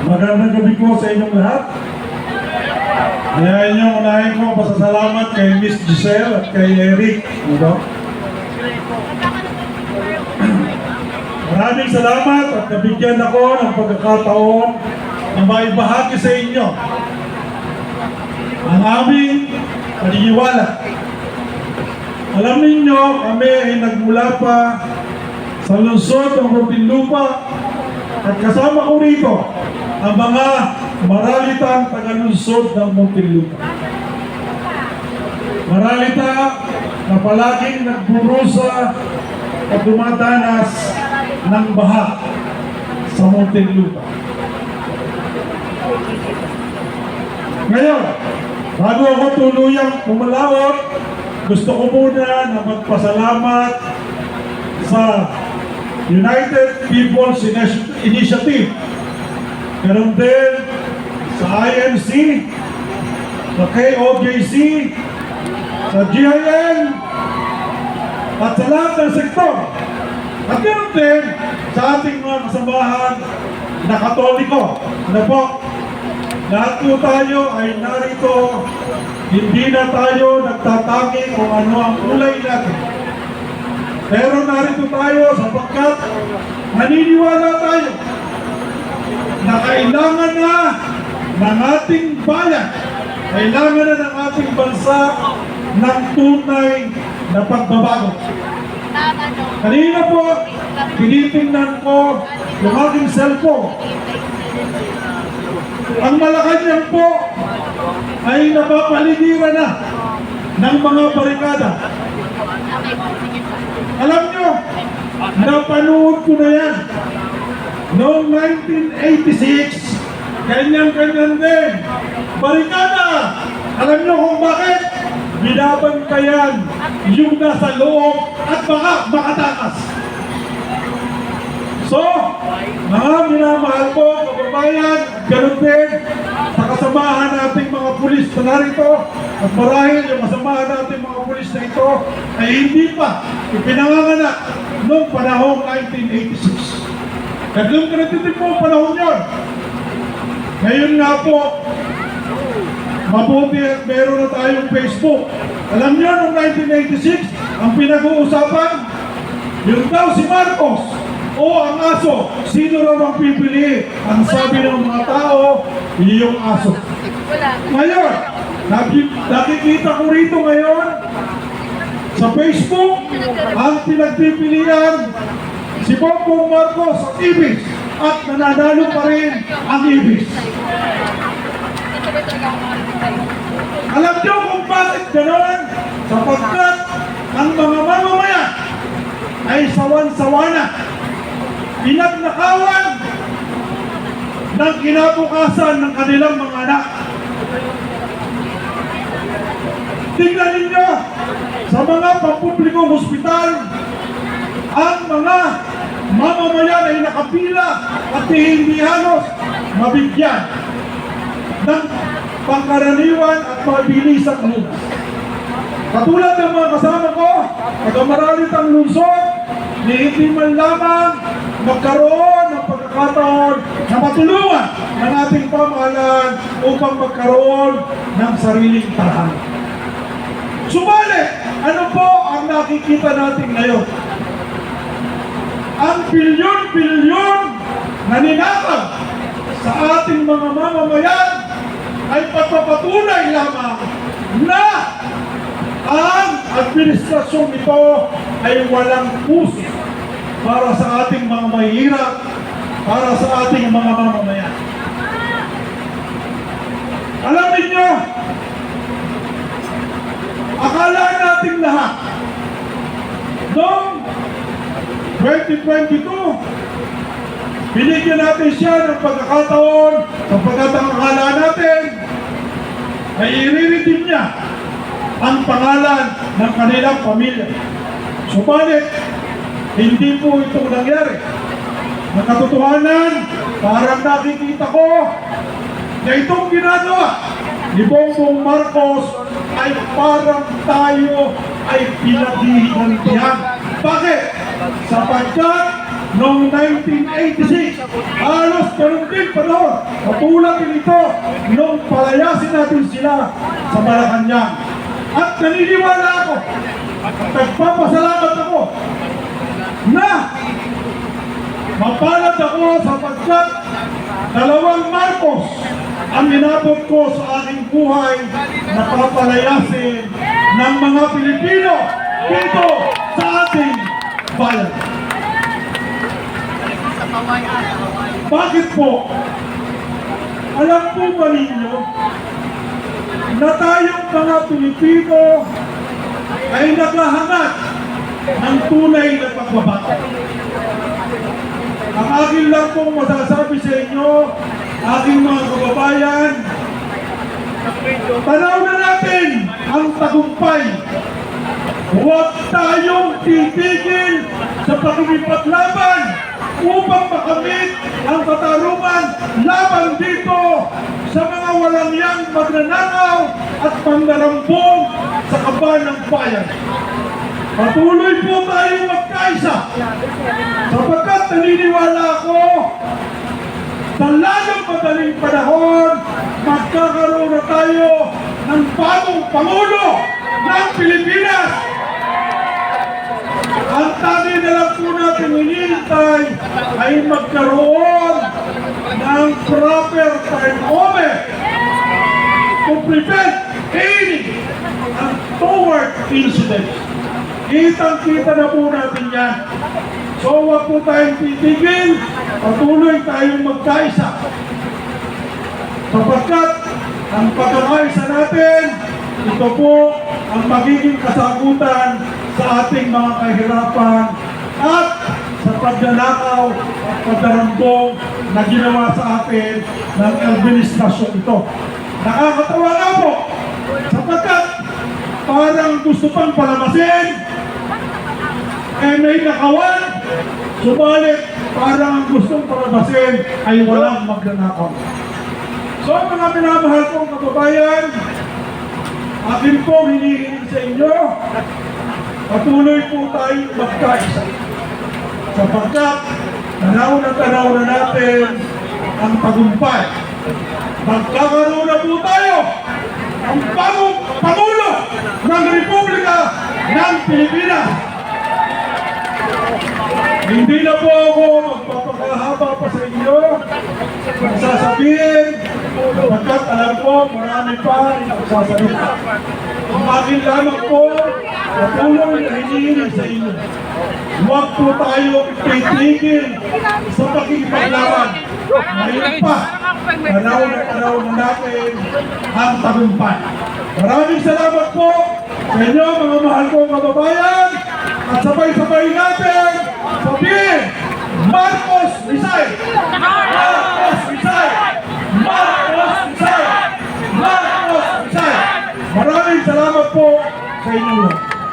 Magandang gabi po sa inyong lahat. Kaya inyong unahin ko pasasalamat kay Miss Giselle at kay Eric. Maraming salamat at nabigyan ako ng pagkakataon na maibahagi sa inyo ang aming paniniwala. Alam ninyo, kami ay nagmula pa sa lungsod ng Muntinlupa at kasama ko rito ang mga maralitang taga-lungsod ng Muntinlupa. Maralita na palaging nagburusa at dumadanas ng baha sa Muntinlupa. Ngayon, bago ako tuluyang pumalaot, gusto ko muna na magpasalamat sa United People's Initiative, meron din sa IMC, sa KOJC, sa GIN, at sa lahat ng sektor. At meron din sa ating mga kasamahan na Katoliko. Ano po? Lahat po tayo ay narito, hindi na tayo nagtatangi kung ano ang kulay natin. Pero narito tayo sapagkat naniniwala tayo na kailangan na ng ating bayan, kailangan na ng ating bansa ng tunay na pagbabago. Kanina po, tinitingnan ko yung aking cellphone. Ang Malacanang po ay napapaligiran na ng mga barikada. Alam nyo, napanood ko na yan. Noong 1986, ganyan-ganyan din. Barikada! Alam nyo kung bakit? Binabantayan yung nasa loob at baka makatakas. So, mga minamahal ko, kababayan, ganun din sa kasamahan nating mga pulis na narito. At marahil yung kasamahan nating mga pulis na ito ay hindi pa ipinanganganak noong panahong 1986. Naglang kanatitin po ang panahon yun. Ngayon nga po, mabuti at meron na tayong Facebook. Alam nyo, noong 1986, ang pinag-uusapan, yun daw si Marcos o ang aso. Sino raw ang pipili? Ang sabi ng mga tao, yung aso. Ngayon, nakikita ko rito ngayon sa Facebook, ang pinagpipilian si Bongbong Marcos at Ibis at nananalo pa rin ang Ibis. Alam nyo kung bakit gano'n? Sapagkat ang mga mamamayan ay sawan-sawa na, pinagnakawan ng kinabukasan ng kanilang mga anak. Tingnan ninyo, sa mga pampublikong hospital, ang mga mamamayan ay nakapila at hindi halos mabigyan ng pangkaraniwan at mabilisang lunas. Katulad ng mga kasama ko, taga-maralitang lungsod, na hindi man lamang magkaroon ng pagkakataon na matulungan ng ating pamahalaan upang magkaroon ng sariling tahanan. Subalit, ano po ang nakikita natin ngayon? Ang bilyon-bilyon na ninakaw sa ating mga mamamayan ay pagpapatunay lamang na ang administrasyon ito ay walang puso para sa ating mga mahihirap, para sa ating mga mamamayan. Alam niyo, akala natin lahat noong 2022, binigyan natin siya ng pagkakataon sapagkat ang akala natin ay iriritim niya ang pangalan ng kanilang pamilya. Subalit, hindi po ito nangyari. Ang katotohanan, parang nakikita ko na itong ginagawa ni Bongbong Marcos ay parang tayo ay pinaghihintihan. Bakit? Sapagkat noong 1986. Halos ganun din panahon. Katulad din ito nung palayasin natin sila sa Malacanang. At naniniwala ako, at nagpapasalamat ako na mapalad ako sapagkat dalawang Marcos ang inabot ko sa aking buhay na papalayasin ng mga Pilipino dito sa ating bayan. Bakit po? Alam po ba ninyo na tayong mga Pilipino ay naghahanap ng tunay na pagbabago? Ang akin lang pong masasabi sa inyo, aking mga kababayan, tanaw na natin ang tagumpay. Huwag tayong titigil sa pagkikipaglaban upang makamit ang katarungan laban dito sa mga walangyang magnanakaw at pandarambong sa kaban ng bayan. Patuloy po tayong magkaisa sapagkat naniniwala ako sa lalong madaling panahon magkakaroon na tayo ng bagong Pangulo ng Pilipinas. Ang tagi na lang po natin hinihintay ay magkaroon ng proper turnover to prevent any untoward incidents. Kitang-kita na po natin yan. So huwag po tayong titigil, patuloy tayong magkaisa. Sapagkat ang pagkakaisa natin, ito po ang magiging kasagutan sa ating mga kahirapan at sa pagnanakaw at pagdarambong na ginawa sa atin ng administrasyon ito. Nakakatawa nga po, sapagkat parang gusto pang palamasin, may nakawan, subalit parang ang gustong palamasin ay walang magnanakaw. So mga minamahal kong kababayan, akin pong hinihiling sa inyo, patuloy po tayong magkaisa. Sapagkat tanaw na natin ang tagumpay. Magkakaroon na po tayo ang bagong Pangulo ng Republika ng Pilipinas. Hindi na po ako magpapakahaba pa sa inyo. Magsasabihin, sapagkat alam ko marami pa magsasalita. Ang akin lamang po, patuloy na hinihiling sa inyo. Huwag po tayo titigil sa pakikipaglaban. Ngayon pa, tanaw na natin ang tagumpay. Maraming salamat po sa inyo mga mahal kong kababayan at sabay-sabay natin sabihin, Marcos Rizal! Marcos Rizal! Marcos Rizal! Marcos Rizal! Maraming salamat po sa inyo.